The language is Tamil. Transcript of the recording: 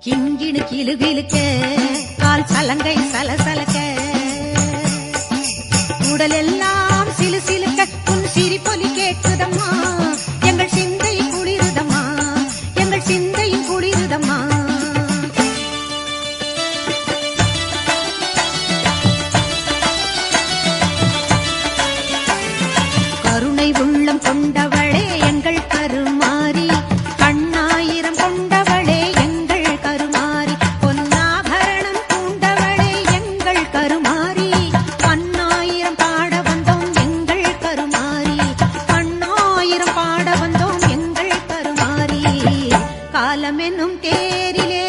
கிங்கிடு கிளுகிழுக்க கால் சலங்கை சலசலக்க உடல் எல்லாம் சிலு சிலுக்க உன் சிரிப்பொலி கேட்குதம்மா எங்கள் சிந்தை குளிருதம்மா எங்கள் சிந்தையும் குளிருதம்மா கருணை உள்ளம் கொண்டவளே எங்கள் கருமாரி கண்ணாயிரம் கொண்டவளே எங்கள் கருமாரி பொன்னாபரணம் பூண்டவளே எங்கள் கருமாரி பன்னாயிரம் பாட வந்தோம் எங்கள் கருமாரி பன்னாயிரம் பாட வந்தோம் எங்கள் கருமாரி காலம் என்னும் தேரிலே